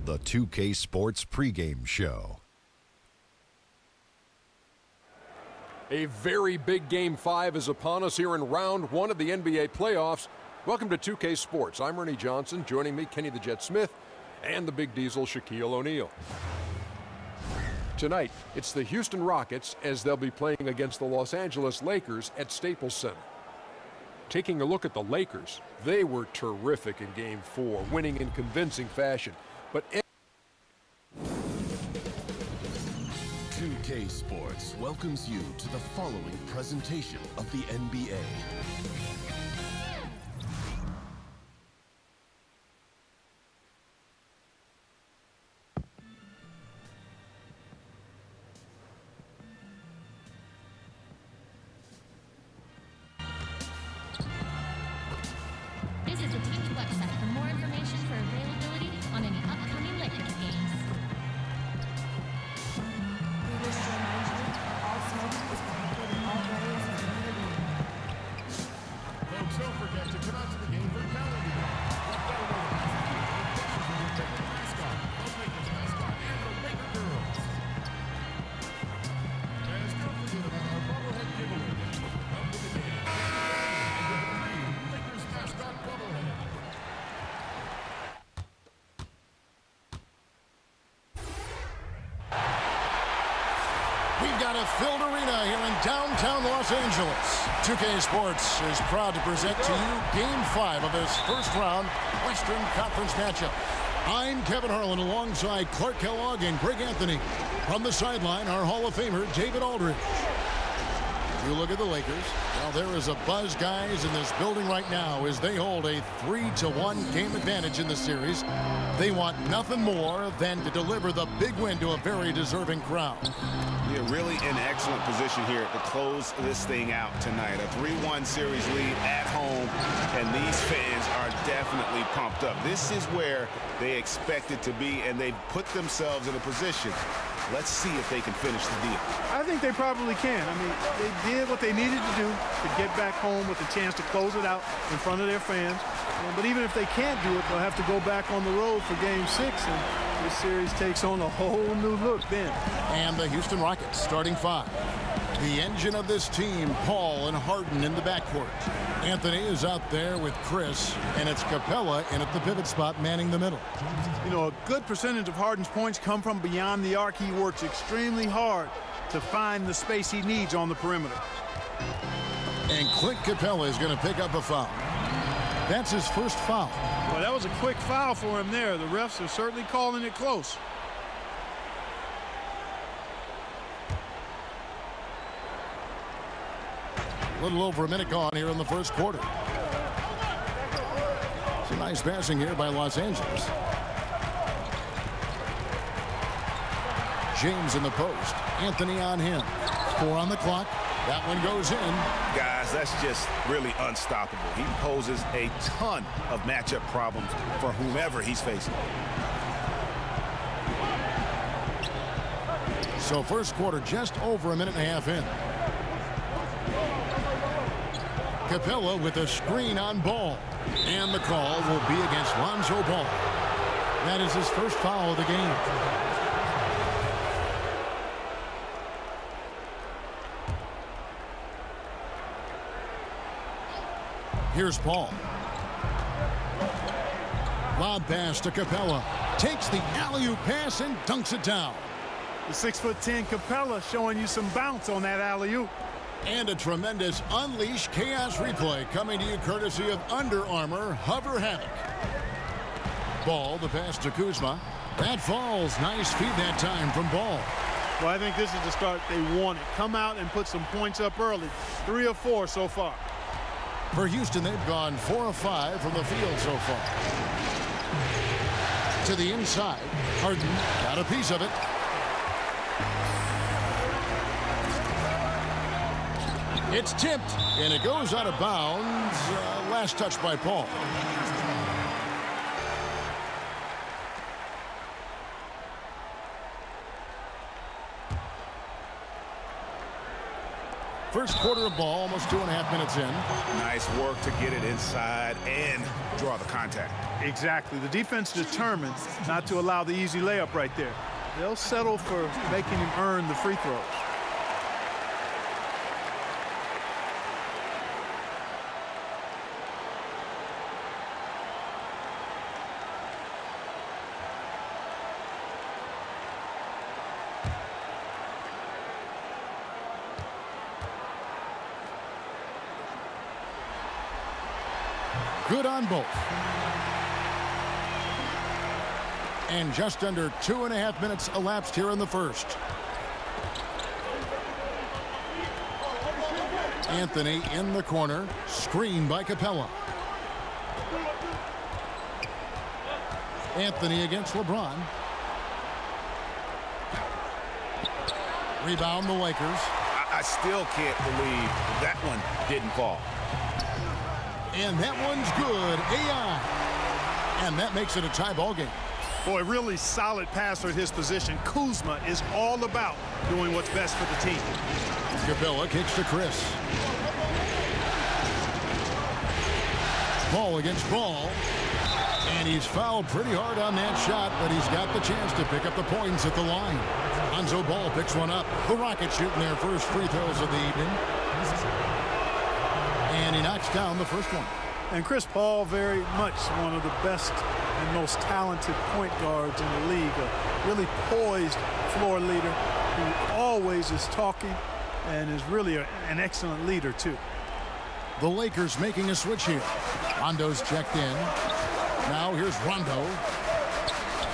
the 2K Sports pregame show. A very big Game 5 is upon us here in round 1 of the NBA playoffs. Welcome to 2K Sports. I'm Ernie Johnson. Joining me, Kenny the Jet Smith, and the Big Diesel, Shaquille O'Neal. Tonight, it's the Houston Rockets as they'll be playing against the Los Angeles Lakers at Staples Center. Taking a look at the Lakers, they were terrific in Game 4, winning in convincing fashion. But 2K Sports welcomes you to the following presentation of the NBA. Visit the team's website for more information for availability on any upcoming Lakers games. We wish to remind you that all smoking is prohibited in all areas of the community. Folks, don't forget to come out to the game for calendar day. Take the mascot, the Lakers mascot, and the Laker girls. And don't forget about our bobblehead giveaway. Come to the game. Lakers mascot bobblehead. We've got a filled arena here in downtown Los Angeles. 2K Sports is proud to present to you Game 5 of this first-round Western Conference matchup. I'm Kevin Harlan alongside Clark Kellogg and Greg Anthony. From the sideline, our Hall of Famer, David Aldridge. You look at the Lakers. Well, there is a buzz, guys, in this building right now as they hold a 3-1 game advantage in the series. They want nothing more than to deliver the big win to a very deserving crowd. Yeah, really in excellent position here to close this thing out tonight. A 3-1 series lead at home, and these fans are definitely pumped up. This is where they expected to be, and they've put themselves in a position. Let's see if they can finish the deal. I think they probably can. I mean, they did what they needed to do to get back home with a chance to close it out in front of their fans. But even if they can't do it, they'll have to go back on the road for Game 6, and this series takes on a whole new look then. And the Houston Rockets starting 5. The engine of this team, Paul and Harden in the backcourt. Anthony is out there with Chris, and it's Capella in at the pivot spot manning the middle. You know, a good percentage of Harden's points come from beyond the arc. He works extremely hard to find the space he needs on the perimeter. And Clint Capella is going to pick up a foul. That's his first foul. Well, that was a quick foul for him there. The refs are certainly calling it close. A little over a minute gone here in the first quarter. Some nice passing here by Los Angeles. James in the post. Anthony on him. 4 on the clock. That one goes in. Guys, that's just really unstoppable. He poses a ton of matchup problems for whomever he's facing. So first quarter just over a minute and a half in. Capella with a screen on Ball. And the call will be against Lonzo Ball. That is his first foul of the game. Here's Paul. Lob pass to Capella. Takes the alley-oop pass and dunks it down. The 6'10" Capella showing you some bounce on that alley-oop. And a tremendous Unleash Chaos replay coming to you courtesy of Under Armour Hover Havoc. Ball, the pass to Kuzma. That falls. Nice feed that time from Ball. Well, I think this is the start they wanted. Come out and put some points up early. 3 of 4 so far. For Houston, they've gone 4 of 5 from the field so far. To the inside. Harden got a piece of it. It's tipped, and it goes out of bounds. Last touch by Paul. First quarter of ball, almost 2.5 minutes in. Nice work to get it inside and draw the contact. Exactly. The defense determined not to allow the easy layup right there. They'll settle for making him earn the free throws. Good on both. And just under 2.5 minutes elapsed here in the first. Anthony in the corner, screened by Capella. Anthony against LeBron. Rebound the Lakers. I still can't believe that one didn't fall. And that one's good. AI. And that makes it a tie ball game. Boy, really solid passer at his position. Kuzma is all about doing what's best for the team. Capella kicks to Chris. Ball against ball. And he's fouled pretty hard on that shot, but he's got the chance to pick up the points at the line. Lonzo Ball picks one up. The Rockets shooting their first free throws of the evening. And he knocks down the first one. And Chris Paul, very much one of the best and most talented point guards in the league. A really poised floor leader who always is talking and is really an excellent leader, too. The Lakers making a switch here. Rondo's checked in. Now here's Rondo.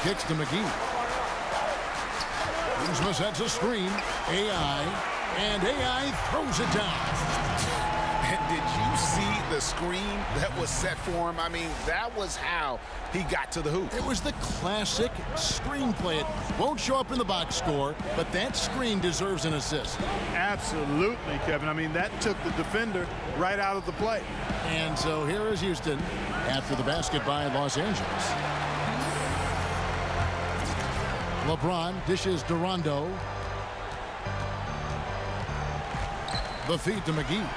Kicks to McGee. Kuzma sets a screen. AI. And AI throws it down. And did you see the screen that was set for him? I mean, that was how he got to the hoop. It was the classic screenplay. It won't show up in the box score, but that screen deserves an assist. Absolutely, Kevin. I mean, that took the defender right out of the play. And so here is Houston after the basket by Los Angeles. LeBron dishes to Rondo. The feed to McGee.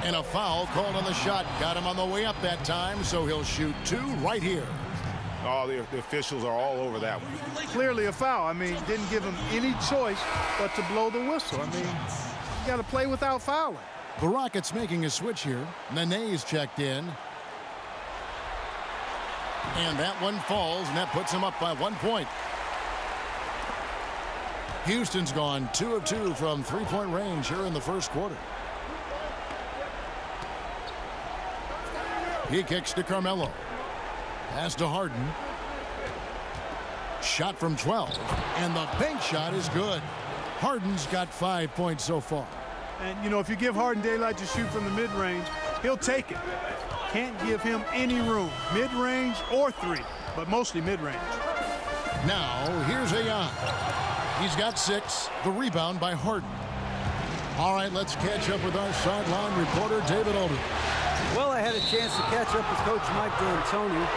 And a foul called on the shot. Got him on the way up that time, so he'll shoot two right here. Oh, the officials are all over that one. Clearly a foul. I mean, didn't give him any choice but to blow the whistle. I mean, you got to play without fouling. The Rockets making a switch here. Nene's checked in. And that one falls, and that puts him up by 1 point. Houston's gone 2 of 2 from three-point range here in the first quarter. He kicks to Carmelo. Pass to Harden. Shot from 12. And the bank shot is good. Harden's got 5 points so far. And, you know, if you give Harden daylight to shoot from the mid-range, he'll take it. Can't give him any room. Mid-range or three, but mostly mid-range. Now, here's AI. He's got 6. The rebound by Harden. All right, let's catch up with our sideline reporter, David Alden. Well, I had a chance to catch up with Coach Mike D'Antoni.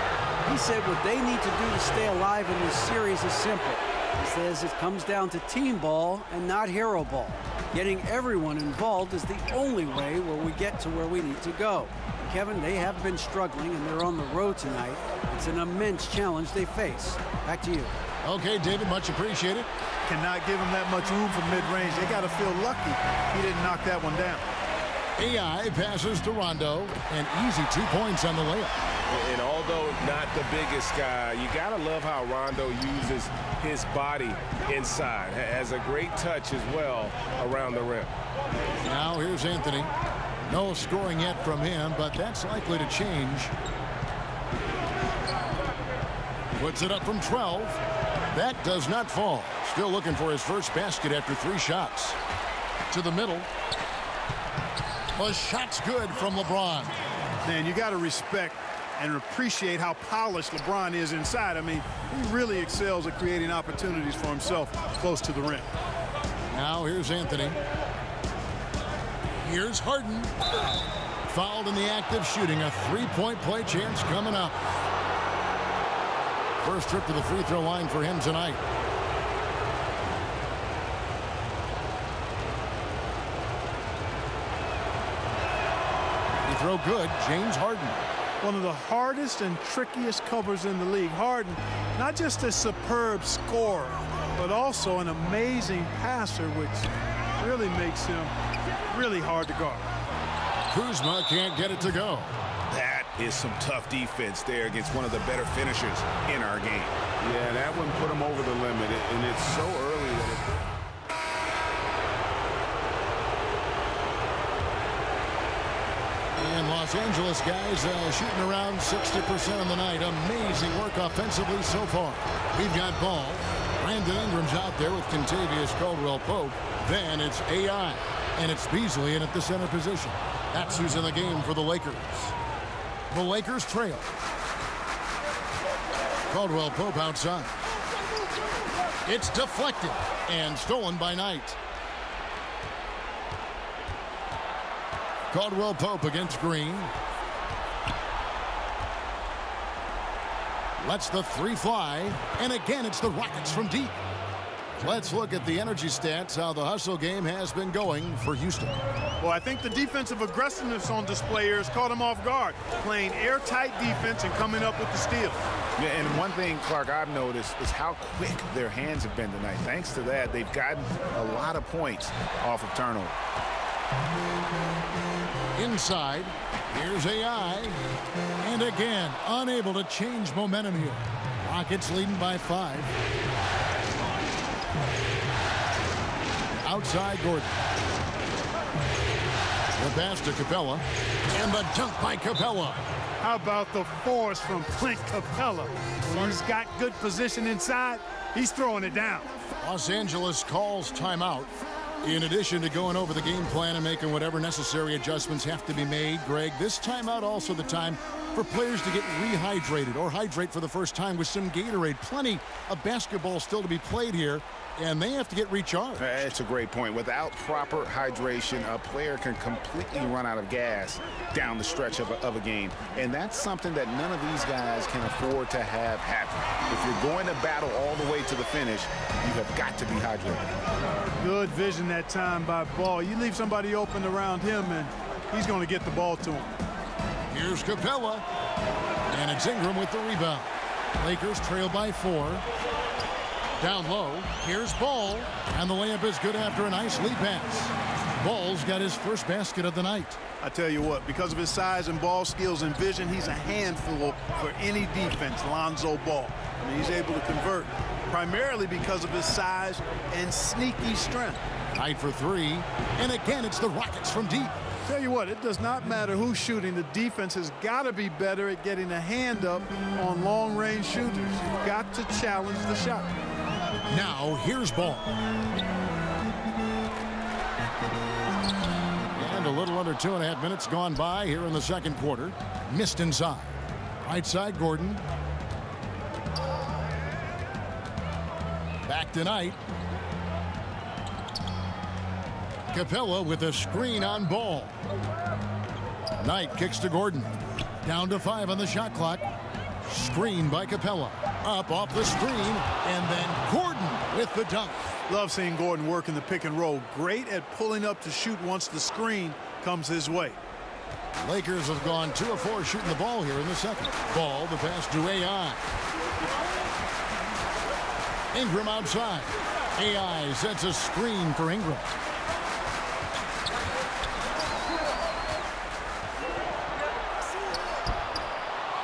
He said what they need to do to stay alive in this series is simple. He says it comes down to team ball and not hero ball. Getting everyone involved is the only way where we get to where we need to go. Kevin, they have been struggling, and they're on the road tonight. It's an immense challenge they face. Back to you. Okay, David, much appreciated. Cannot give him that much room from mid-range. They got to feel lucky he didn't knock that one down. AI passes to Rondo, and easy 2 points on the layup. And although not the biggest guy, you got to love how Rondo uses his body inside. Has a great touch as well around the rim. Now here's Anthony. No scoring yet from him, but that's likely to change. Puts it up from 12. That does not fall. Still looking for his first basket after 3 shots. To the middle. The shot's good from LeBron. Man, you got to respect and appreciate how polished LeBron is inside. I mean, he really excels at creating opportunities for himself close to the rim. Now here's Anthony. Here's Harden. Fouled in the act of shooting. A 3-point play chance coming up. First trip to the free throw line for him tonight. throw good. James Harden. One of the hardest and trickiest covers in the league. Harden, not just a superb scorer, but also an amazing passer, which really makes him really hard to guard. Kuzma can't get it to go. That is some tough defense there against one of the better finishers in our game. Yeah, that one put him over the limit, and it's so early that it's... And Los Angeles guys shooting around 60% on the night. Amazing work offensively so far. We've got ball. Brandon Ingram's out there with Kentavious Caldwell-Pope. Then it's AI. And it's Beasley in at the center position. That's who's in the game for the Lakers. The Lakers trail. Caldwell-Pope outside. It's deflected and stolen by Knight. Caldwell-Pope against Green. Lets the three fly. And again, it's the Rockets from deep. Let's look at the energy stats, how the hustle game has been going for Houston. Well, I think the defensive aggressiveness on display here has caught them off guard, playing airtight defense and coming up with the steal. Yeah, and one thing, Clark, I've noticed is how quick their hands have been tonight. Thanks to that, they've gotten a lot of points off of turnover. Inside, here's AI. And again, unable to change momentum here. Rockets leading by 5. Outside Gordon. The pass to Capella. And the dunk by Capella. How about the force from Clint Capella? When he's got good position inside, he's throwing it down. Los Angeles calls timeout. In addition to going over the game plan and making whatever necessary adjustments have to be made, Greg, this timeout also the time for players to get rehydrated or hydrate for the first time with some Gatorade. Plenty of basketball still to be played here, and they have to get recharged. That's a great point. Without proper hydration, a player can completely run out of gas down the stretch of a game. And that's something that none of these guys can afford to have happen. If you're going to battle all the way to the finish, you have got to be hydrated. Good vision that time by Ball. You leave somebody open around him, and he's going to get the ball to him. Here's Capella. And it's Ingram with the rebound. Lakers trail by 4. Down low, here's Ball, and the layup is good after a nice lead pass. Ball's got his first basket of the night. I tell you what, because of his size and ball skills and vision, he's a handful for any defense, Lonzo Ball. I mean, he's able to convert primarily because of his size and sneaky strength. Knight for 3, and again, it's the Rockets from deep. Tell you what, it does not matter who's shooting. The defense has got to be better at getting a hand up on long-range shooters. You've got to challenge the shot. Now, here's Ball. And a little under 2.5 minutes gone by here in the second quarter. Missed inside. Right side, Gordon. Back to Knight. Capella with a screen on Ball. Knight kicks to Gordon. Down to 5 on the shot clock. Screen by Capella. Up off the screen, and then Gordon with the dunk. Love seeing Gordon work in the pick and roll. Great at pulling up to shoot once the screen comes his way. Lakers have gone 2 of 4 shooting the ball here in the second. Ball, the pass to AI. Ingram outside. AI sets a screen for Ingram.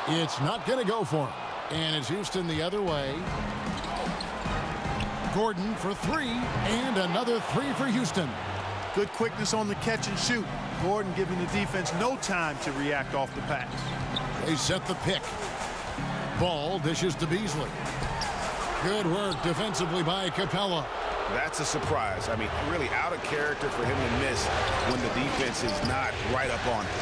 It's not going to go for him. And it's Houston the other way. Gordon for 3, and another 3 for Houston. Good quickness on the catch and shoot. Gordon giving the defense no time to react off the pass. They set the pick. Ball dishes to Beasley. Good work defensively by Capella. That's a surprise. I mean, really out of character for him to miss when the defense is not right up on him.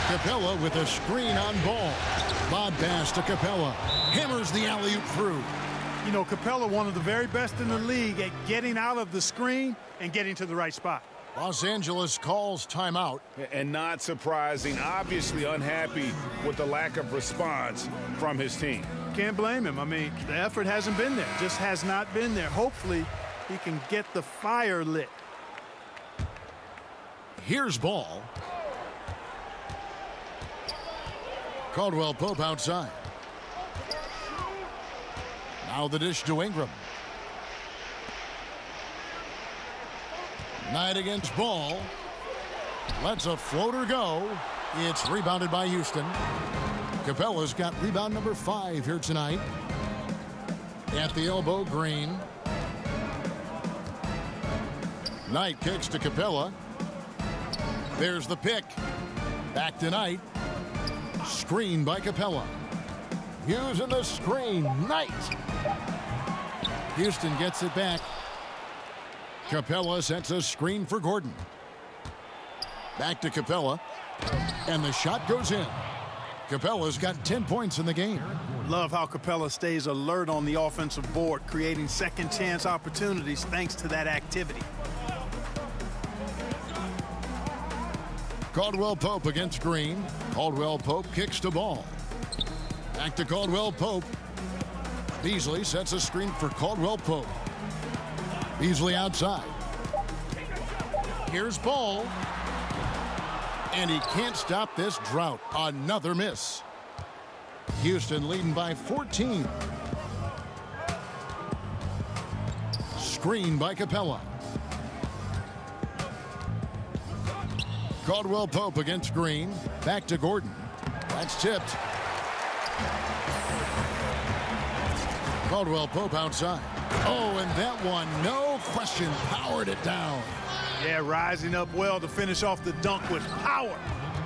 Capella with a screen on Ball. Bob Bass to Capella. Hammers the alley-oop through. You know, Capella, one of the very best in the league at getting out of the screen and getting to the right spot. Los Angeles calls timeout. And not surprising, obviously unhappy with the lack of response from his team. Can't blame him. I mean, the effort hasn't been there. Just has not been there. Hopefully, he can get the fire lit. Here's ball. Caldwell Pope outside. Now the dish to Ingram. Knight against Ball. Lets a floater go. It's rebounded by Houston. Capella's got rebound number 5 here tonight. At the elbow, Green. Knight kicks to Capella. There's the pick. Back to Knight. Screen by Capella. Using the screen. Knight. Houston gets it back. Capella sets a screen for Gordon. Back to Capella. And the shot goes in. Capella's got 10 points in the game. Love how Capella stays alert on the offensive board, creating second chance opportunities thanks to that activity. Caldwell Pope against Green. Caldwell Pope kicks to Ball. Back to Caldwell Pope. Beasley sets a screen for Caldwell Pope. Beasley outside. Here's Ball. And he can't stop this drought. Another miss. Houston leading by 14. Screen by Capella. Caldwell Pope against Green. Back to Gordon. That's tipped. Caldwell Pope outside. Oh, and that one, no question, powered it down. Yeah, rising up well to finish off the dunk with power.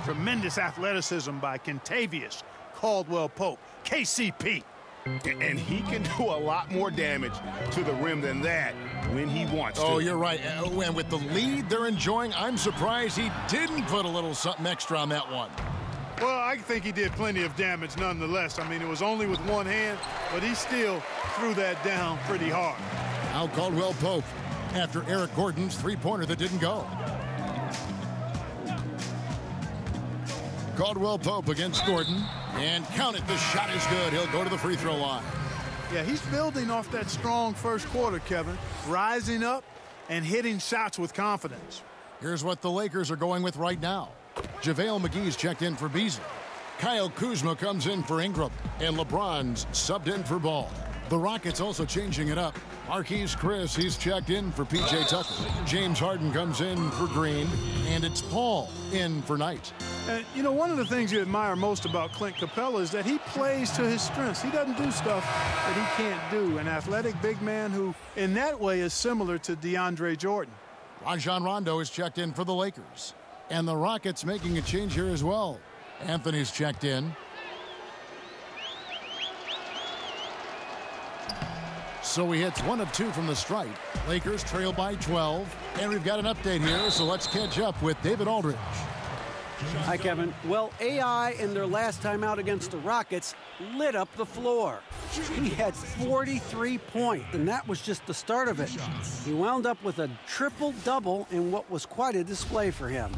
Tremendous athleticism by Kentavious Caldwell Pope, KCP. And he can do a lot more damage to the rim than that when he wants to. Oh, you're right. And with the lead they're enjoying, I'm surprised he didn't put a little something extra on that one. Well, I think he did plenty of damage nonetheless. I mean, it was only with one hand, but he still threw that down pretty hard. Now Caldwell Pope after Eric Gordon's three-pointer that didn't go. Caldwell Pope against Gordon. And count it, the shot is good. He'll go to the free throw line. Yeah, he's building off that strong first quarter, Kevin. Rising up and hitting shots with confidence. Here's what the Lakers are going with right now. JaVale McGee's checked in for Beasley. Kyle Kuzma comes in for Ingram. And LeBron's subbed in for Ball. The Rockets also changing it up. Marquise Chris, he's checked in for P.J. Tucker. James Harden comes in for Green. And it's Paul in for Knight. And, you know, one of the things you admire most about Clint Capella is that he plays to his strengths. He doesn't do stuff that he can't do. An athletic big man who, in that way, is similar to DeAndre Jordan. Rajon Rondo is checked in for the Lakers. And the Rockets making a change here as well. Anthony's checked in. So he hits 1 of 2 from the stripe. Lakers trail by 12. And we've got an update here, so let's catch up with David Aldridge. Hi, Kevin. Well, AI in their last time out against the Rockets lit up the floor. He had 43 points, and that was just the start of it. He wound up with a triple-double in what was quite a display for him.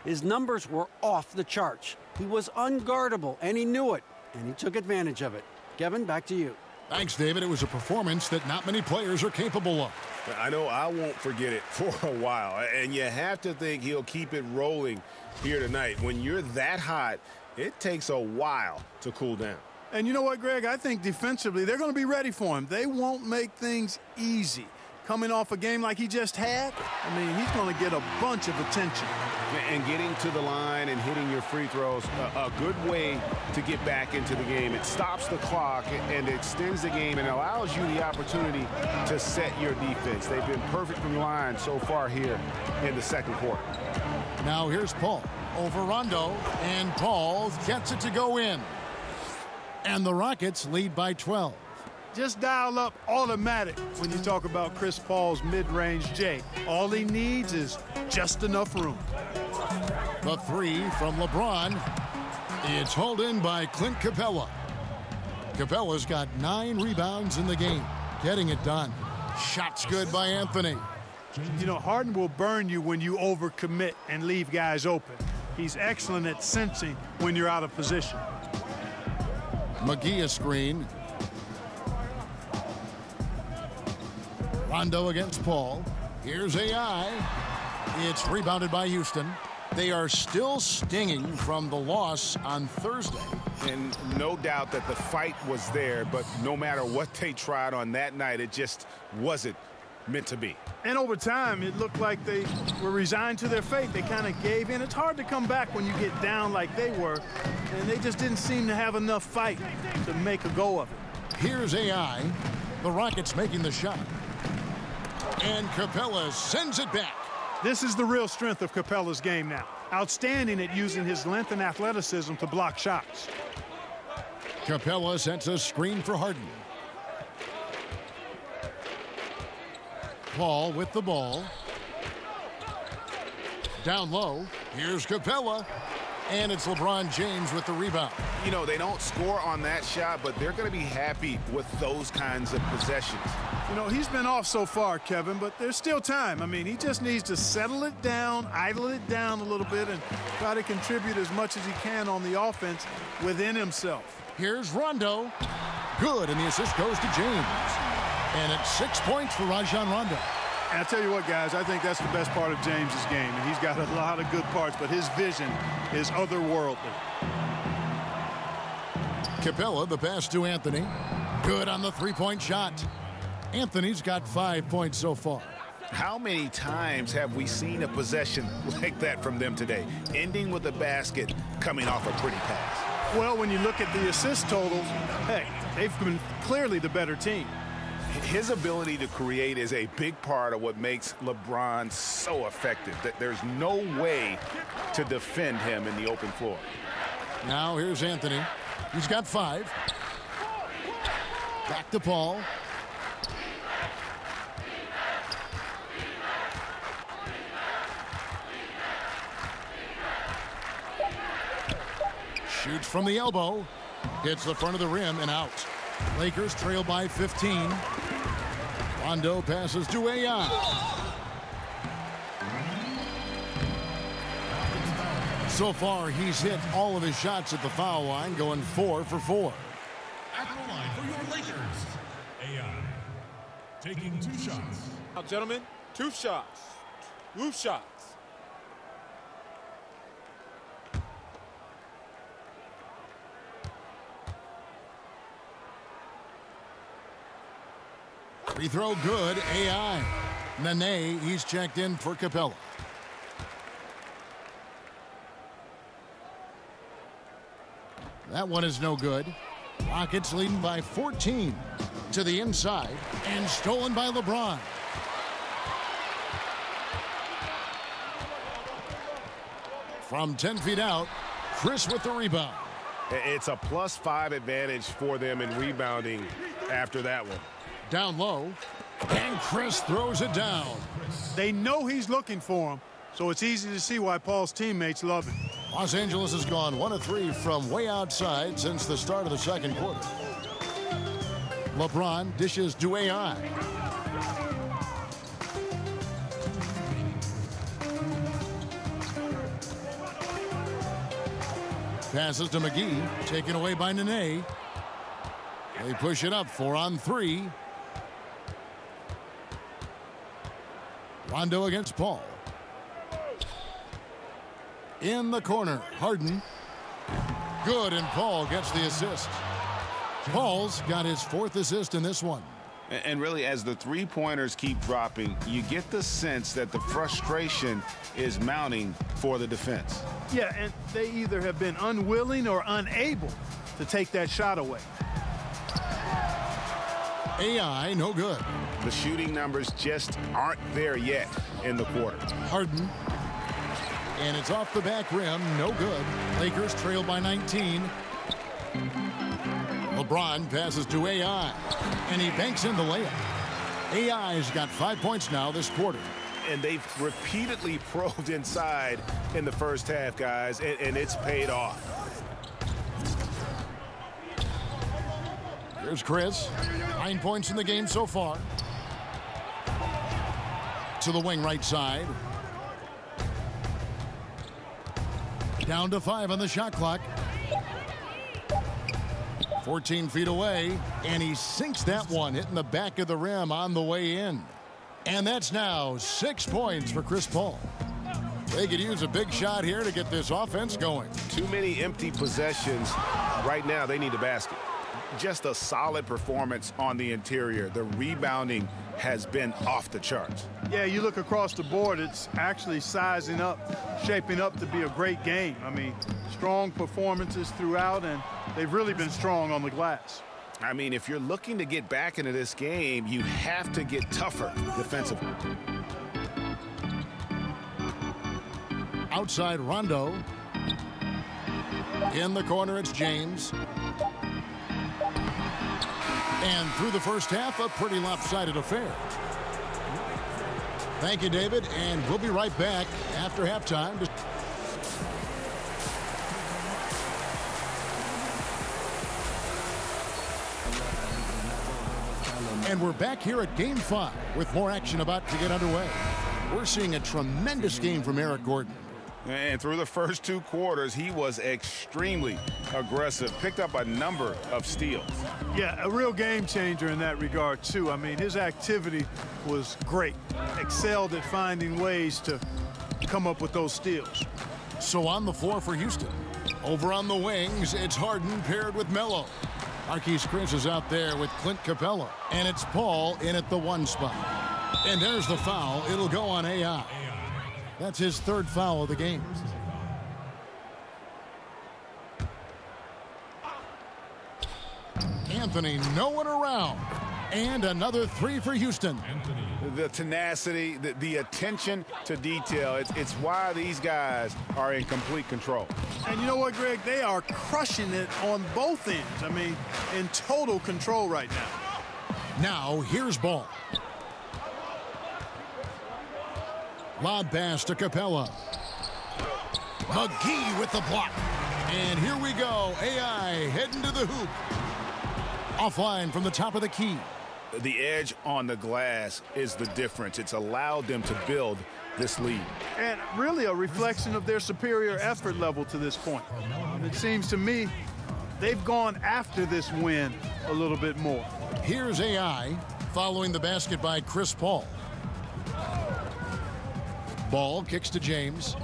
His numbers were off the charts. He was unguardable, and he knew it, and he took advantage of it. Kevin, back to you. Thanks, David. It was a performance that not many players are capable of. I know I won't forget it for a while, and you have to think he'll keep it rolling here tonight. When you're that hot, it takes a while to cool down. And you know what, Greg? I think defensively, they're going to be ready for him. They won't make things easy. Coming off a game like he just had, I mean, he's going to get a bunch of attention. And getting to the line and hitting your free throws, a good way to get back into the game. It stops the clock and extends the game and allows you the opportunity to set your defense. They've been perfect from the line so far here in the second quarter. Now here's Paul over Rondo, and Paul gets it to go in. And the Rockets lead by 12. Just dial up automatic when you talk about Chris Paul's mid-range J. All he needs is just enough room. The three from LeBron. It's hauled in by Clint Capella. Capella's got 9 rebounds in the game, getting it done. Shots good by Anthony. You know, Harden will burn you when you overcommit and leave guys open. He's excellent at sensing when you're out of position. McGee a screen. Rondo against Paul. Here's AI. It's rebounded by Houston. They are still stinging from the loss on Thursday. And no doubt that the fight was there, but no matter what they tried on that night, it just wasn't meant to be. And over time, it looked like they were resigned to their fate. They kind of gave in. It's hard to come back when you get down like they were, and they just didn't seem to have enough fight to make a go of it. Here's AI. The Rockets making the shot. And Capella sends it back. This is the real strength of Capella's game now. Outstanding at using his length and athleticism to block shots. Capella sets a screen for Harden. Paul with the ball. Down low. Here's Capella. And it's LeBron James with the rebound. You know, they don't score on that shot, but they're going to be happy with those kinds of possessions. You know, he's been off so far, Kevin, but there's still time. I mean, he just needs to settle it down, idle it down a little bit, and try to contribute as much as he can on the offense within himself. Here's Rondo. Good, and the assist goes to James. And it's 6 points for Rajon Rondo. And I tell you what, guys, I think that's the best part of James's game. And he's got a lot of good parts, but his vision is otherworldly. Capella, the pass to Anthony. Good on the three-point shot. Anthony's got 5 points so far. How many times have we seen a possession like that from them today, ending with a basket coming off a pretty pass? Well, when you look at the assist totals, hey, they've been clearly the better team. His ability to create is a big part of what makes LeBron so effective. That there's no way to defend him in the open floor. Now here's Anthony. He's got 5. Back to Paul. Shoots from the elbow. Hits the front of the rim and out. Lakers trail by 15. Rondo passes to AI. So far, he's hit all of his shots at the foul line, going 4 for 4. At the line for your Lakers, AI taking 2 shots. Now, gentlemen, 2 shots. 2 shots. Free throw good, AI. Nene, he's checked in for Capella. That one is no good. Rockets leading by 14 to the inside and stolen by LeBron. From 10 feet out, Chris with the rebound. It's a +5 advantage for them in rebounding after that one. Down low, and Chris throws it down. They know he's looking for him, so it's easy to see why Paul's teammates love him. Los Angeles has gone 1 of 3 from way outside since the start of the second quarter. LeBron dishes to AI. Passes to McGee, taken away by Nene. They push it up 4 on 3. Rondo against Paul. In the corner, Harden. Good, and Paul gets the assist. Paul's got his 4th assist in this one. And really, as the three-pointers keep dropping, you get the sense that the frustration is mounting for the defense. Yeah, and they either have been unwilling or unable to take that shot away. AI, no good. The shooting numbers just aren't there yet in the quarter. Harden. And it's off the back rim, no good. Lakers trail by 19. LeBron passes to AI, and he banks in the layup. AI's got 5 points now this quarter. And they've repeatedly probed inside in the first half, guys, and it's paid off. Here's Chris. 9 points in the game so far. To the wing right side. Down to 5 on the shot clock. 14 feet away, and he sinks that one, hitting the back of the rim on the way in. And that's now 6 points for Chris Paul. They could use a big shot here to get this offense going. Too many empty possessions. Right now, they need a basket. Just a solid performance on the interior. The rebounding has been off the charts. Yeah, you look across the board, it's actually sizing up, shaping up to be a great game. I mean, strong performances throughout, and they've really been strong on the glass. I mean, if you're looking to get back into this game, you have to get tougher defensively. Outside Rondo. In the corner, it's James. And through the first half, a pretty lopsided affair. Thank you, David, and we'll be right back after halftime. And we're back here at Game 5 with more action about to get underway. We're seeing a tremendous game from Eric Gordon. And through the first 2 quarters, he was extremely aggressive, picked up a number of steals. Yeah, a real game changer in that regard, too. I mean, his activity was great. Excelled at finding ways to come up with those steals. So on the floor for Houston. Over on the wings, it's Harden paired with Melo. Marquise Chris is out there with Clint Capella. And it's Paul in at the 1 spot. And there's the foul. It'll go on AI. That's his 3rd foul of the game. Anthony, no one around. And another 3 for Houston. The tenacity, the attention to detail, it's why these guys are in complete control. And you know what, Greg? They are crushing it on both ends. I mean, in total control right now. Now, here's Ball. Lob pass to Capella. McGee with the block. And here we go. AI heading to the hoop. Offline from the top of the key. The edge on the glass is the difference. It's allowed them to build this lead. And really a reflection of their superior effort level to this point. It seems to me they've gone after this win a little bit more. Here's AI following the basket by Chris Paul. Ball kicks to James.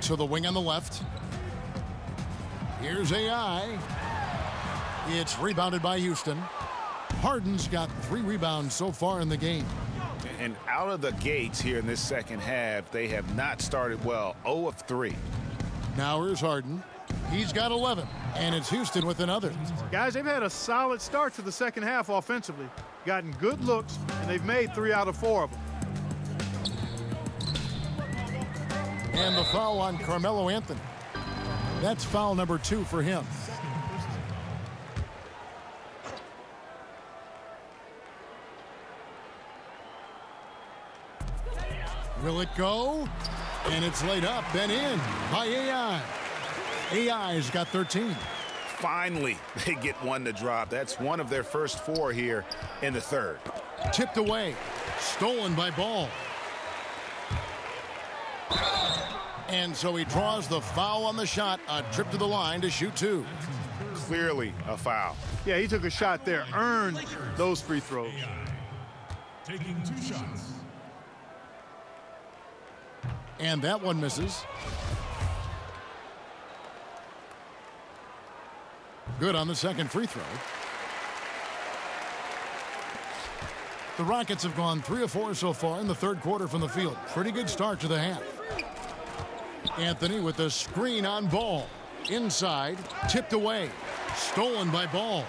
To the wing on the left. Here's AI. It's rebounded by Houston. Harden's got 3 rebounds so far in the game. And out of the gates here in this second half, they have not started well. 0 of 3. Now here's Harden. He's got 11, and it's Houston with another. Guys, they've had a solid start to the second half offensively. Gotten good looks, and they've made 3 out of 4 of them. And the foul on Carmelo Anthony. That's foul number 2 for him. Will it go? And it's laid up and in by AI. AI's got 13. Finally, they get one to drop. That's one of their first 4 here in the 3rd. Tipped away. Stolen by Ball. And so he draws the foul on the shot. A trip to the line to shoot 2. Clearly a foul. Yeah, he took a shot there. Earned those free throws. Taking 2 shots. And that one misses. Good on the second free throw. The Rockets have gone 3 of 4 so far in the 3rd quarter from the field. Pretty good start to the half. Anthony with the screen on Ball. Inside, tipped away. Stolen by Ball.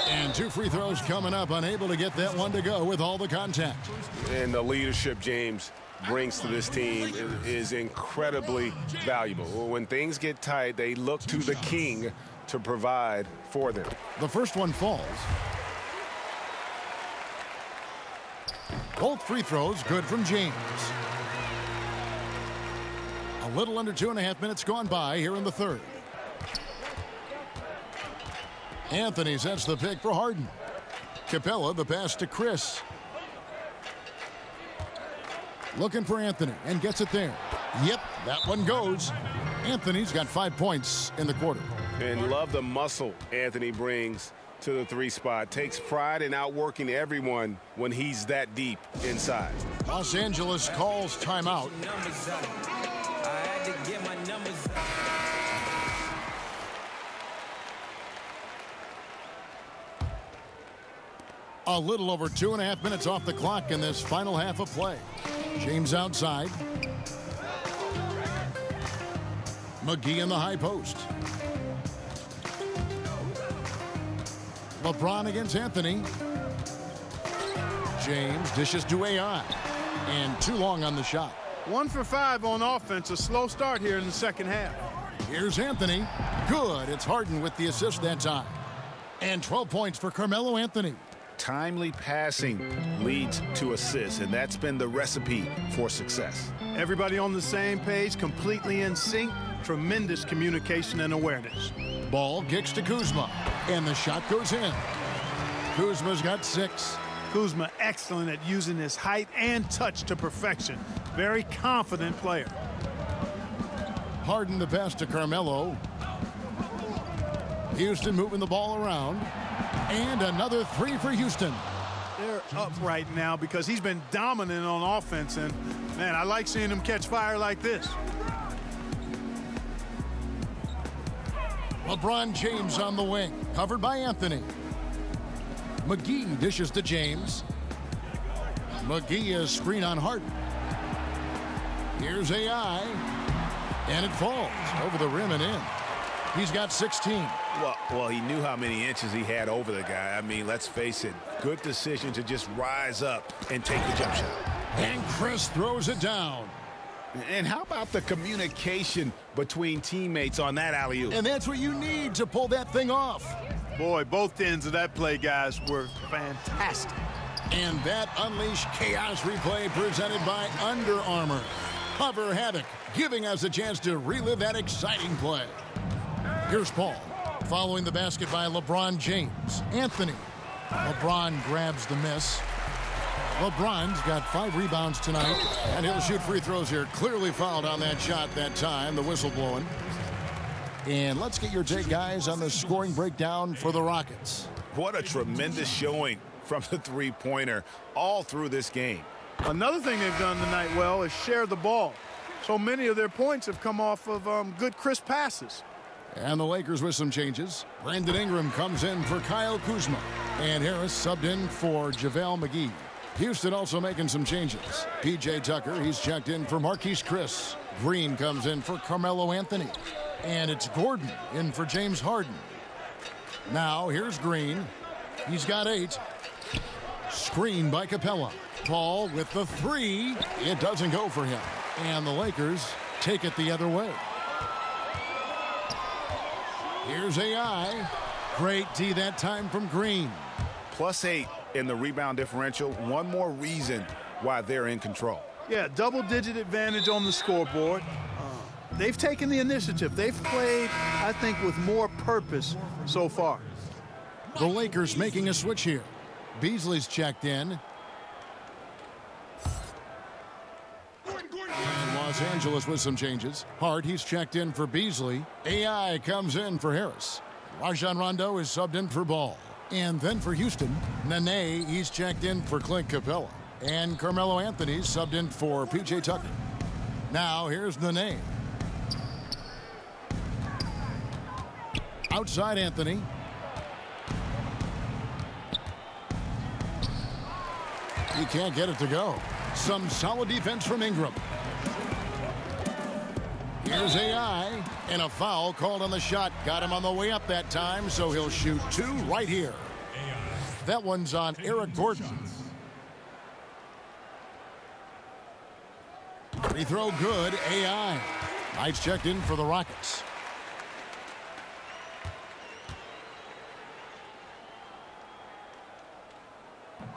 And 2 free throws coming up, unable to get that one to go with all the contact. And the leadership James brings to this team is incredibly valuable. When things get tight, they look to the king to provide for them. The first one falls. Both free throws good from James. A little under 2.5 minutes gone by here in the 3rd. Anthony sets the pick for Harden. Capella the pass to Chris. Looking for Anthony and gets it there. Yep, that one goes. Anthony's got 5 points in the quarter. And love the muscle Anthony brings to the 3 spot. Takes pride in outworking everyone when he's that deep inside. Los Angeles calls timeout. A little over 2.5 minutes off the clock in this final half of play. James outside. McGee in the high post. LeBron against Anthony. James dishes to AI. And too long on the shot. 1 for 5 on offense. A slow start here in the second half. Here's Anthony. Good. It's Harden with the assist that time. And 12 points for Carmelo Anthony. Timely passing leads to assists, and that's been the recipe for success. Everybody on the same page, completely in sync. Tremendous communication and awareness. Ball kicks to Kuzma, and the shot goes in. Kuzma's got 6. Kuzma excellent at using his height and touch to perfection. Very confident player. Harden the pass to Carmelo. Houston moving the ball around. And another 3 for Houston. They're up right now because he's been dominant on offense. And, man, I like seeing him catch fire like this. LeBron James on the wing. Covered by Anthony. McGee dishes to James. McGee is screen on Harden. Here's AI. And it falls over the rim and in. He's got 16. Well, he knew how many inches he had over the guy. I mean, let's face it. Good decision to just rise up and take the jump shot. And Chris throws it down. And how about the communication between teammates on that alley-oop? And that's what you need to pull that thing off. Boy, both ends of that play, guys, were fantastic. And that unleashed chaos replay presented by Under Armour. Hover Havoc, giving us a chance to relive that exciting play. Here's Paul. Following the basket by LeBron James. Anthony. LeBron grabs the miss. LeBron's got 5 rebounds tonight, and he'll shoot free throws here. Clearly fouled on that shot that time, the whistle blowing. And let's get your take, guys, on the scoring breakdown for the Rockets. What a tremendous showing from the three-pointer all through this game. Another thing they've done tonight well is share the ball. So many of their points have come off of good, crisp passes. And the Lakers with some changes. Brandon Ingram comes in for Kyle Kuzma. And Harris subbed in for JaVale McGee. Houston also making some changes. P.J. Tucker, he's checked in for Marquise Chris. Green comes in for Carmelo Anthony. And it's Gordon in for James Harden. Now here's Green. He's got 8. Screen by Capella. Paul with the 3. It doesn't go for him. And the Lakers take it the other way. Here's AI. Great D that time from Green. +8 in the rebound differential. One more reason why they're in control. Yeah, double-digit advantage on the scoreboard. They've taken the initiative. They've played, I think, with more purpose so far. The Lakers making a switch here. Beasley's checked in. And Los Angeles with some changes. Hart, he's checked in for Beasley. AI comes in for Harris. Rajon Rondo is subbed in for Ball. And then for Houston, Nene, he's checked in for Clint Capella. And Carmelo Anthony's subbed in for P.J. Tucker. Now here's Nene. Outside Anthony. He can't get it to go. Some solid defense from Ingram. Here's AI, and a foul called on the shot. Got him on the way up that time, so he'll shoot 2 right here. That one's on Eric Gordon. Free throw good, AI. Knight's checked in for the Rockets.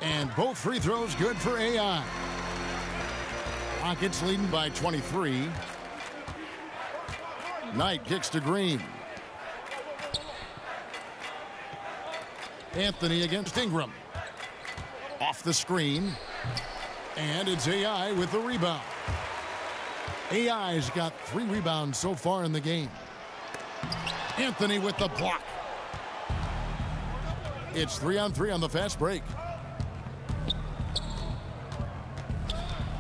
And both free throws good for AI. Rockets leading by 23. Knight kicks to Green. Anthony against Ingram. Off the screen. And it's AI with the rebound. AI's got 3 rebounds so far in the game. Anthony with the block. It's 3-on-3 on the fast break.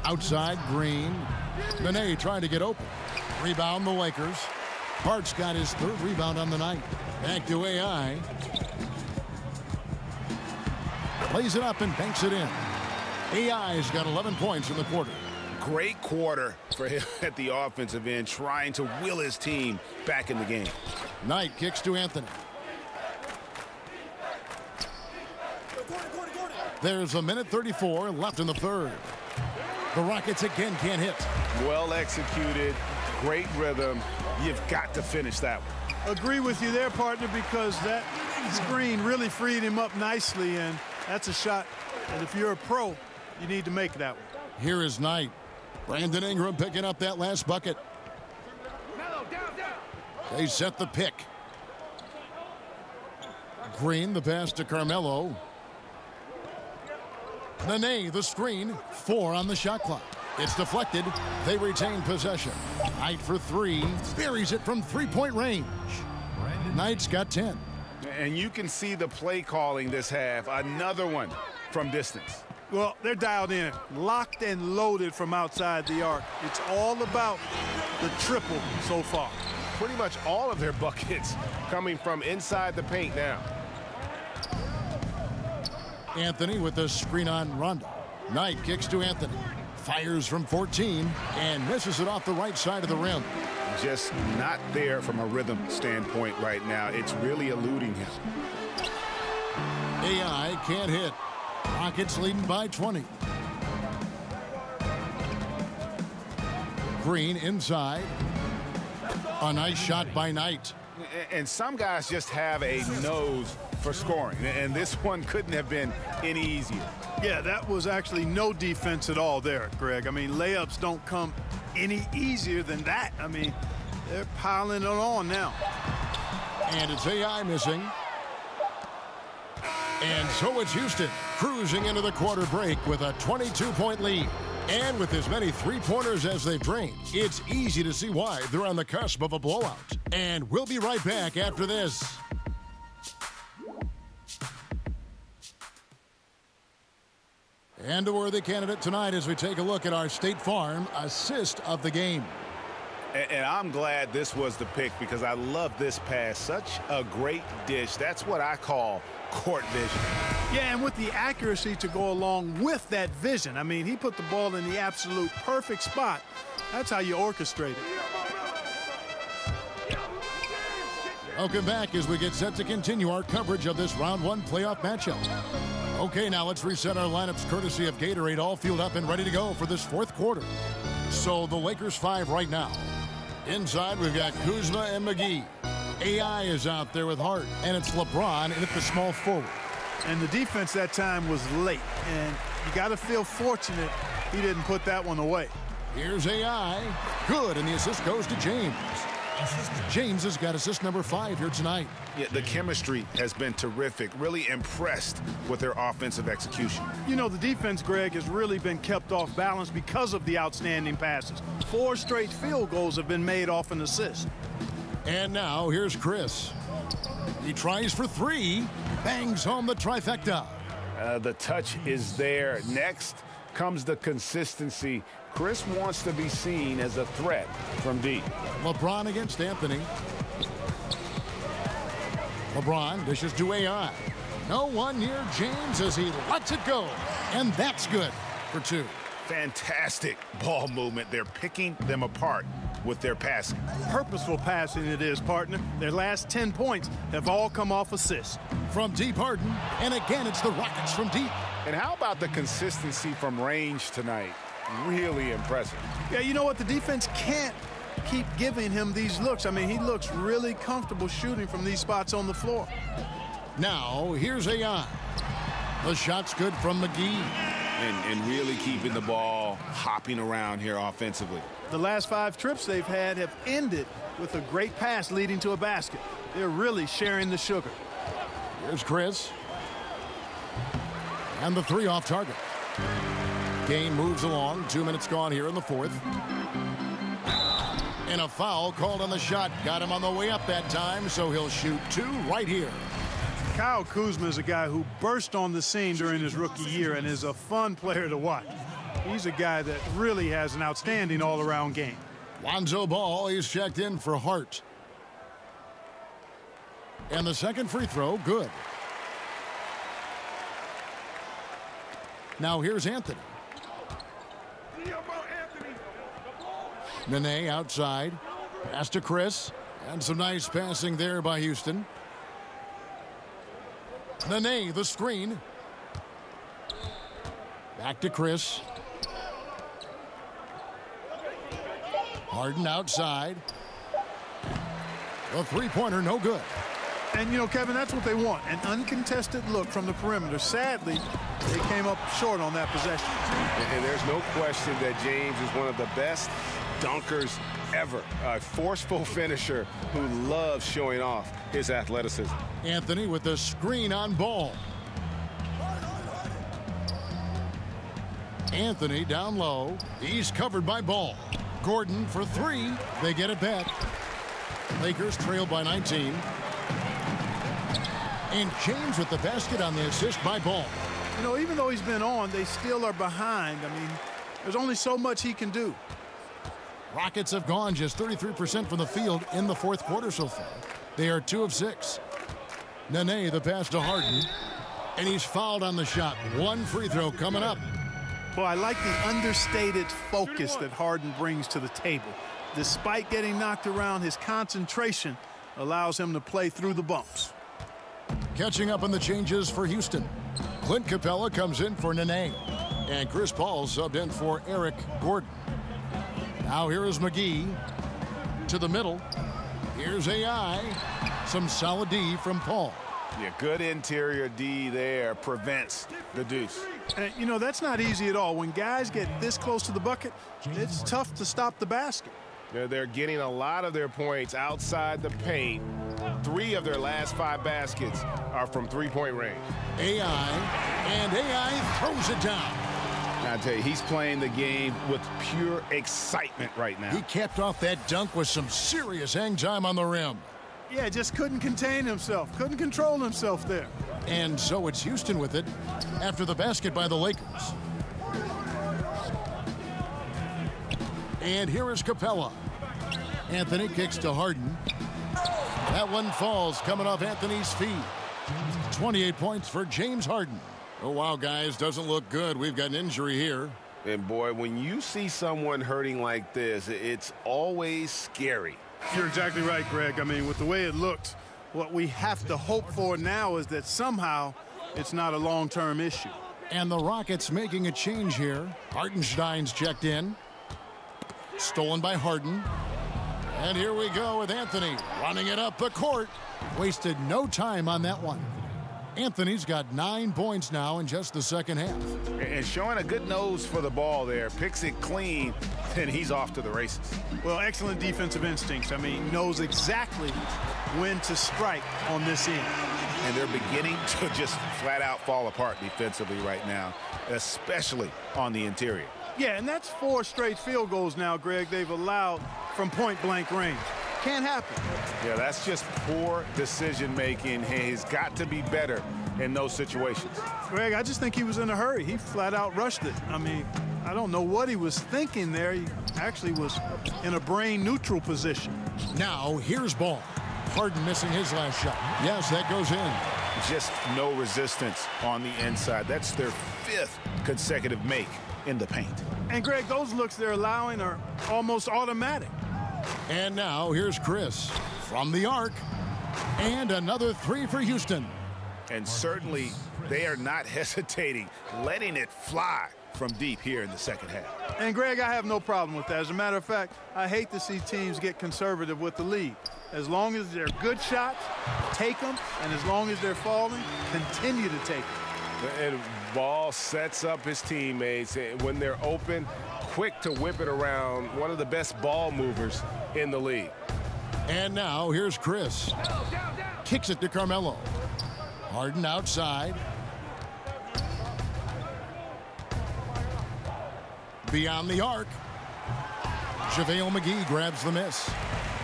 Outside, Green. Nene trying to get open. Rebound the Lakers. Hart's got his 3rd rebound on the night. Back to AI. Plays it up and banks it in. AI's got 11 points in the quarter. Great quarter for him at the offensive end, trying to will his team back in the game. Knight kicks to Anthony. There's 1:34 left in the 3rd. The Rockets again can't hit. Well executed, great rhythm. You've got to finish that one. Agree with you there, partner, because that screen really freed him up nicely, and that's a shot that if you're a pro, you need to make that one. Here is Knight. Brandon Ingram picking up that last bucket. They set the pick. Green, the pass to Carmelo. Nene, the screen. 4 on the shot clock. It's deflected. They retain possession. Knight for 3. Buries it from 3-point range. Knight's got 10. And you can see the play calling this half. Another one from distance. Well, they're dialed in, locked and loaded from outside the arc. It's all about the triple so far. Pretty much all of their buckets coming from inside the paint now. Anthony with the screen on Rondo. Knight kicks to Anthony. Fires from 14 and misses it off the right side of the rim. Just not there from a rhythm standpoint right now. It's really eluding him. AI can't hit. Rockets leading by 20. Green inside. A nice shot by Knight. And some guys just have a nose for scoring, and this one couldn't have been any easier. Yeah, that was actually no defense at all there, Greg. I mean, layups don't come any easier than that. I mean, they're piling it on now. And it's AI missing. And so it's Houston cruising into the quarter break with a 22-point lead. And with as many three-pointers as they've drained, it's easy to see why they're on the cusp of a blowout. And we'll be right back after this. And a worthy candidate tonight as we take a look at our State Farm assist of the game. And I'm glad this was the pick because I love this pass. Such a great dish. That's what I call court vision. Yeah, and with the accuracy to go along with that vision. I mean, he put the ball in the absolute perfect spot. That's how you orchestrate it. Welcome back as we get set to continue our coverage of this round 1 playoff matchup. Okay, now let's reset our lineups courtesy of Gatorade, all fueled up and ready to go for this 4th quarter. So the Lakers 5 right now. Inside, we've got Kuzma and McGee. AI is out there with Hart, and it's LeBron at the small forward. And the defense that time was late, and you got to feel fortunate he didn't put that one away. Here's AI. Good, and the assist goes to James. James has got assist number 5 here tonight. Yeah, the chemistry has been terrific. Really impressed with their offensive execution. You know, the defense, Greg, has really been kept off balance because of the outstanding passes. 4 straight field goals have been made off an assist. And now here's Chris. He tries for 3, bangs home the trifecta. The touch is there. Next comes the consistency. Chris wants to be seen as a threat from deep. LeBron against Anthony. LeBron dishes to AI. No one near James as he lets it go. And that's good for 2. Fantastic ball movement. They're picking them apart with their passing. Purposeful passing it is, partner. Their last 10 points have all come off assists. From deep, Harden. And again, it's the Rockets from deep. And how about the consistency from range tonight? Really impressive. Yeah, you know what? The defense can't keep giving him these looks. I mean, he looks really comfortable shooting from these spots on the floor. Now, here's AI. The shot's good from McGee. And really keeping the ball hopping around here offensively. The last 5 trips they've had have ended with a great pass leading to a basket. They're really sharing the sugar. Here's Chris. And the 3 off target. Game moves along. 2 minutes gone here in the 4th. And a foul called on the shot. Got him on the way up that time, so he'll shoot 2 right here. Kyle Kuzma is a guy who burst on the scene during his rookie year and is a fun player to watch. He's a guy that really has an outstanding all-around game. Lonzo Ball is checked in for Hart. And the second free throw, good. Now here's Anthony. Nene outside. Pass to Chris. And some nice passing there by Houston. Nene, the screen. Back to Chris. Harden outside. The three-pointer, no good. And, you know, Kevin, that's what they want, an uncontested look from the perimeter. Sadly, they came up short on that possession. And there's no question that James is one of the best dunkers ever. A forceful finisher who loves showing off his athleticism. Anthony with the screen on Ball. Anthony down low. He's covered by Ball. Gordon for three. They get it back. Lakers trail by 19. And James with the basket on the assist by Ball. You know, even though he's been on, they still are behind. I mean, there's only so much he can do. Rockets have gone just 33% from the field in the fourth quarter so far. They are 2 of 6. Nene, the pass to Harden. And he's fouled on the shot. One free throw coming up. Well, I like the understated focus that Harden brings to the table. Despite getting knocked around, his concentration allows him to play through the bumps. Catching up on the changes for Houston. Clint Capella comes in for Nene. And Chris Paul subbed in for Eric Gordon. Now here is McGee to the middle. Here's AI. Some solid D from Paul. Yeah, good interior D there prevents the deuce. And, you know, that's not easy at all. When guys get this close to the bucket, it's tough to stop the basket. They're getting a lot of their points outside the paint. 3 of their last 5 baskets are from three-point range. AI, and AI throws it down. I tell you, he's playing the game with pure excitement right now. He capped off that dunk with some serious hang time on the rim. Yeah, just couldn't contain himself, couldn't control himself there. And so it's Houston with it after the basket by the Lakers. And here is Capella. Anthony kicks to Harden. That one falls coming off Anthony's feet. 28 points for James Harden. Oh, wow, guys, doesn't look good. We've got an injury here. And, boy, when you see someone hurting like this, it's always scary. You're exactly right, Greg. I mean, with the way it looks, what we have to hope for now is that somehow it's not a long-term issue. And the Rockets making a change here. Hartenstein's checked in. Stolen by Harden. And here we go with Anthony running it up the court. Wasted no time on that one. Anthony's got 9 points now in just the second half. And showing a good nose for the ball there. Picks it clean, and he's off to the races. Well, excellent defensive instincts. I mean, knows exactly when to strike on this end. And they're beginning to just flat out fall apart defensively right now, especially on the interior. Yeah, and that's 4 straight field goals now, Greg, they've allowed from point-blank range. Can't happen. Yeah, that's just poor decision-making. He's got to be better in those situations. Greg, I just think he was in a hurry. He flat-out rushed it. I mean, I don't know what he was thinking there. He actually was in a brain-neutral position. Now, here's Ball. Harden missing his last shot. Yes, that goes in. Just no resistance on the inside. That's their 5th consecutive make in the paint. And, Greg, those looks they're allowing are almost automatic. And now here's Chris from the arc. And another 3 for Houston. And certainly they are not hesitating, letting it fly from deep here in the second half. And, Greg, I have no problem with that. As a matter of fact, I hate to see teams get conservative with the lead. As long as they're good shots, take them. And as long as they're falling, continue to take them. And Ball sets up his teammates. When they're open, quick to whip it around. One of the best ball movers in the league. And now here's Chris. Kicks it to Carmelo. Harden outside. Beyond the arc. JaVale McGee grabs the miss.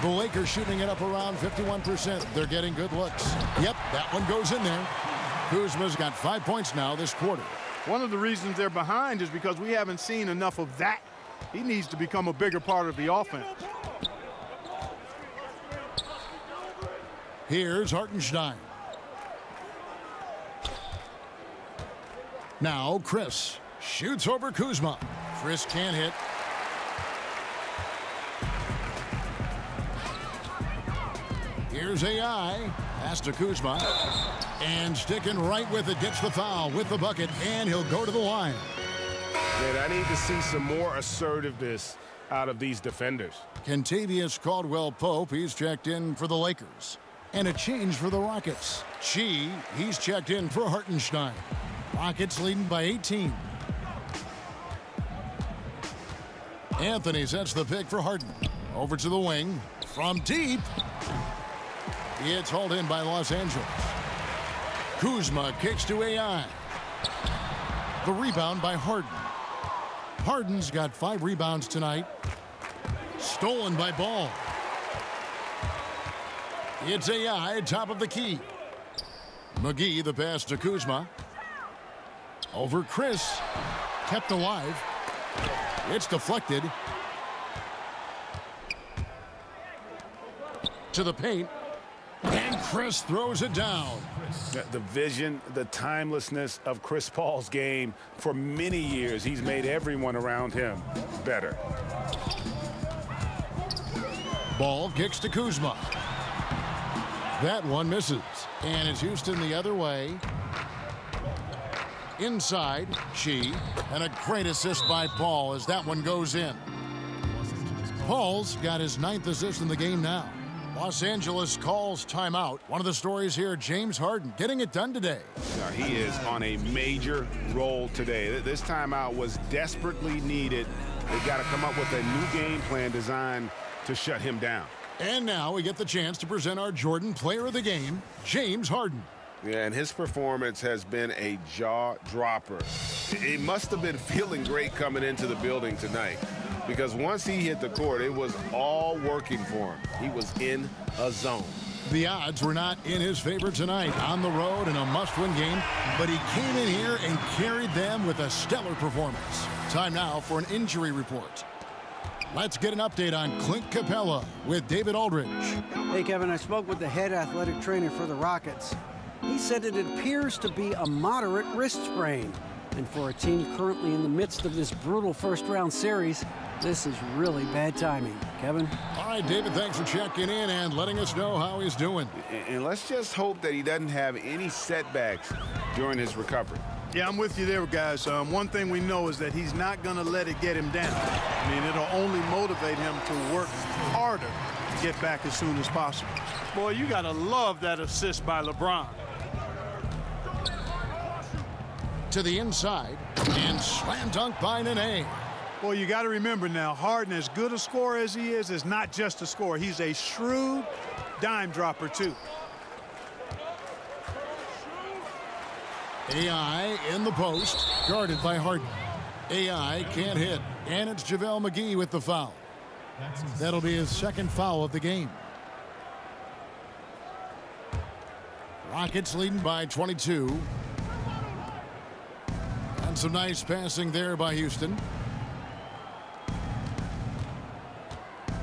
The Lakers shooting it up around 51%. They're getting good looks. Yep, that one goes in there. Kuzma's got 5 points now this quarter. One of the reasons they're behind is because we haven't seen enough of that. He needs to become a bigger part of the offense. Here's Hartenstein. Now Chris shoots over Kuzma. Chris can't hit. Here's AI. Pass to Kuzma. And sticking right with it, gets the foul with the bucket, and he'll go to the line. Man, I need to see some more assertiveness out of these defenders. Kentavious Caldwell-Pope, he's checked in for the Lakers. And a change for the Rockets. Chi, he's checked in for Hartenstein. Rockets leading by 18. Anthony sets the pick for Harden. Over to the wing. From deep. It's hauled in by Los Angeles. Kuzma kicks to AI. The rebound by Harden. Harden's got 5 rebounds tonight. Stolen by Ball. It's AI, top of the key. McGee, the pass to Kuzma. Over Chris. Kept alive. It's deflected. To the paint. And Chris throws it down. The vision, the timelessness of Chris Paul's game. For many years, he's made everyone around him better. Ball kicks to Kuzma. That one misses. And it's Houston the other way. Inside, Chi. And a great assist by Paul as that one goes in. Paul's got his 9th assist in the game now. Los Angeles calls timeout. One of the stories here, James Harden getting it done today. He is on a major roll today. This timeout was desperately needed. They got to come up with a new game plan designed to shut him down. And now we get the chance to present our Jordan Player of the Game, James Harden. Yeah, and his performance has been a jaw-dropper. He must have been feeling great coming into the building tonight, because once he hit the court, it was all working for him. He was in a zone. The odds were not in his favor tonight on the road in a must-win game, but he came in here and carried them with a stellar performance. Time now for an injury report. Let's get an update on Clint Capella with David Aldridge. Hey, Kevin, I spoke with the head athletic trainer for the Rockets. He said it appears to be a moderate wrist sprain. And for a team currently in the midst of this brutal first-round series, this is really bad timing. Kevin? All right, David, thanks for checking in and letting us know how he's doing. And let's just hope that he doesn't have any setbacks during his recovery. Yeah, I'm with you there, guys. One thing we know is that he's not going to let it get him down. I mean, it'll only motivate him to work harder to get back as soon as possible. Boy, you got to love that assist by LeBron. To the inside, and slam dunk by Nene. Well, you got to remember now, Harden, as good a scorer as he is not just a scorer. He's a shrewd dime dropper, too. AI in the post, guarded by Harden. AI can't hit, and it's JaVale McGee with the foul. That'll be his 2nd foul of the game. Rockets leading by 22. And some nice passing there by Houston.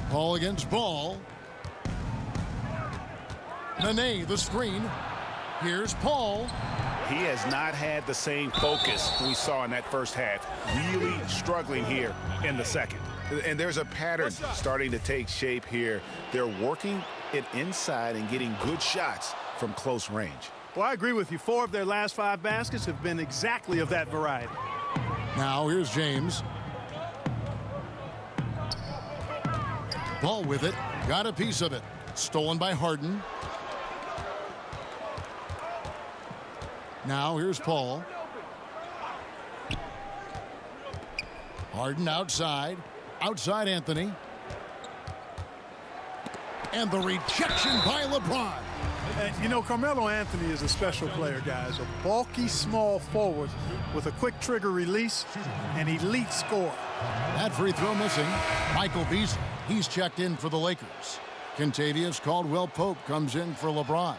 Ball against Ball. Nene, the screen. Here's Paul. He has not had the same focus we saw in that first half. Really struggling here in the second. And there's a pattern starting to take shape here. They're working it inside and getting good shots from close range. Well, I agree with you. 4 of their last 5 baskets have been exactly of that variety. Now here's James. Ball with it. Got a piece of it. Stolen by Harden. Now here's Paul. Harden outside. Outside Anthony. And the rejection by LeBron. You know, Carmelo Anthony is a special player, guys. A bulky, small forward with a quick trigger release, an elite scorer. That free throw missing. Michael Beasley, he's checked in for the Lakers. Kentavious Caldwell-Pope comes in for LeBron.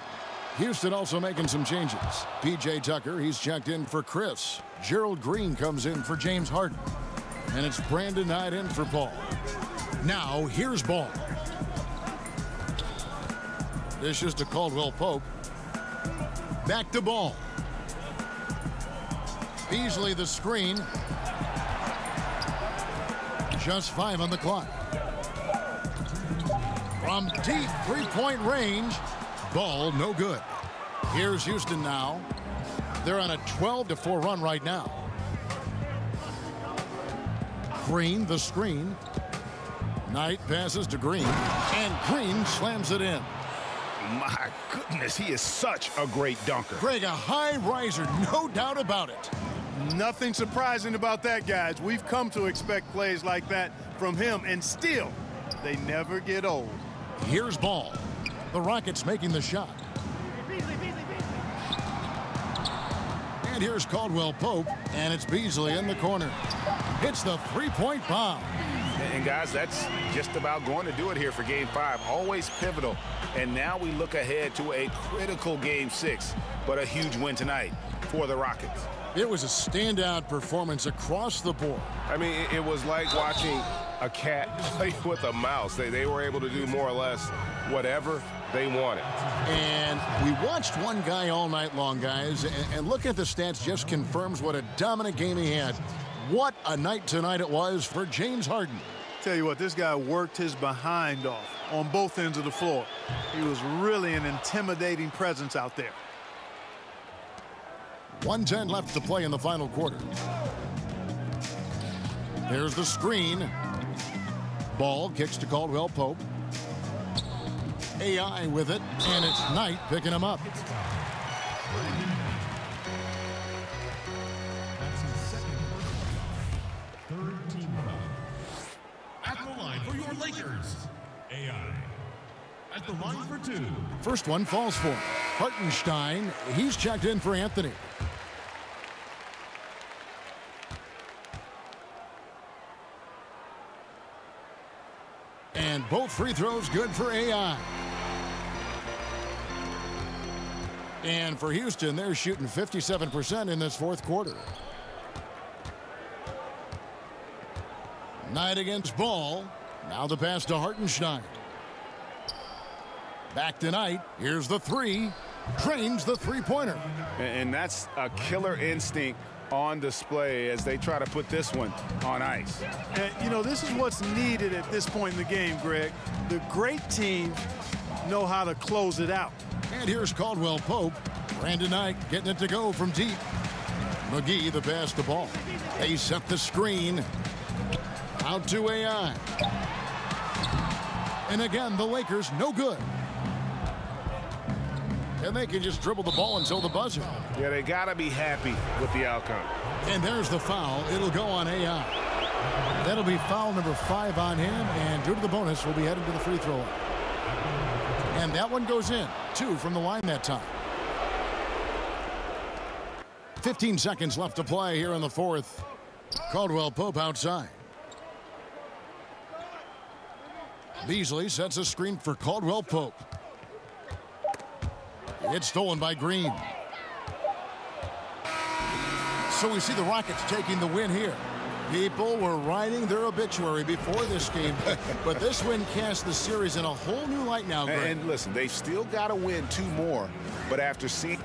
Houston also making some changes. P.J. Tucker, he's checked in for Chris. Gerald Green comes in for James Harden. And it's Brandon Knight in for Ball. Now, here's Ball. This is to Caldwell-Pope. Back to Ball. Beasley the screen. Just 5 on the clock. From deep three-point range. Ball no good. Here's Houston now. They're on a 12-4 run right now. Green the screen. Knight passes to Green. And Green slams it in. My goodness, he is such a great dunker. Greg, a high riser, no doubt about it. Nothing surprising about that, guys. We've come to expect plays like that from him, and still, they never get old. Here's Ball. The Rockets making the shot. And here's Caldwell-Pope, and it's Beasley in the corner. Hits the three-point bomb. And guys, that's just about going to do it here for Game 5. Always pivotal. And now we look ahead to a critical Game 6, but a huge win tonight for the Rockets. It was a standout performance across the board. I mean, it was like watching a cat play with a mouse. They were able to do more or less whatever they wanted. And we watched one guy all night long, guys, and looking at the stats just confirms what a dominant game he had. What a night tonight it was for James Harden. Tell you what, this guy worked his behind off on both ends of the floor. He was really an intimidating presence out there. 1:10 left to play in the final quarter. There's the screen. Ball kicks to Caldwell-Pope. AI with it, and it's Knight picking him up. That's his second third team foul. At the line for your Lakers, AI. At the line for 2. First one falls for him. Hartenstein, he's checked in for Anthony. And both free throws good for AI. And for Houston, they're shooting 57% in this fourth quarter. Knight against Ball. Now the pass to Hartenstein. Back to Knight. Here's the three. Drains the three-pointer. And that's a killer instinct on display as they try to put this one on ice. And, you know, this is what's needed at this point in the game, Greg. The great teams know how to close it out. And here's Caldwell-Pope. Brandon Knight getting it to go from deep. McGee the pass to Ball. They set the screen. Out to AI. And again, the Lakers no good. And they can just dribble the ball until the buzzer. Yeah, they got to be happy with the outcome. And there's the foul. It'll go on AI. That'll be foul number 5 on him. And due to the bonus, we'll be headed to the free throw line. And that one goes in. 2 from the line that time. 15 seconds left to play here in the fourth. Caldwell-Pope outside. Beasley sets a screen for Caldwell-Pope. It's stolen by Green. So we see the Rockets taking the win here. People were writing their obituary before this game, but this win casts the series in a whole new light now, Greg. And listen, they've still got to win 2 more, but after seeing...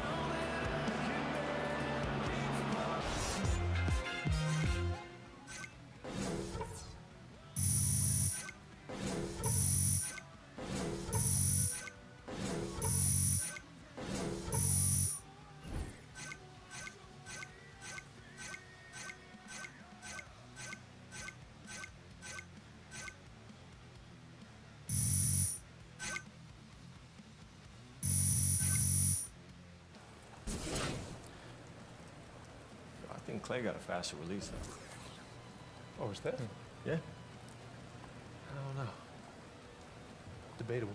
I think Clay got a faster release, though. Oh, is that? Yeah. I don't know. Debatable.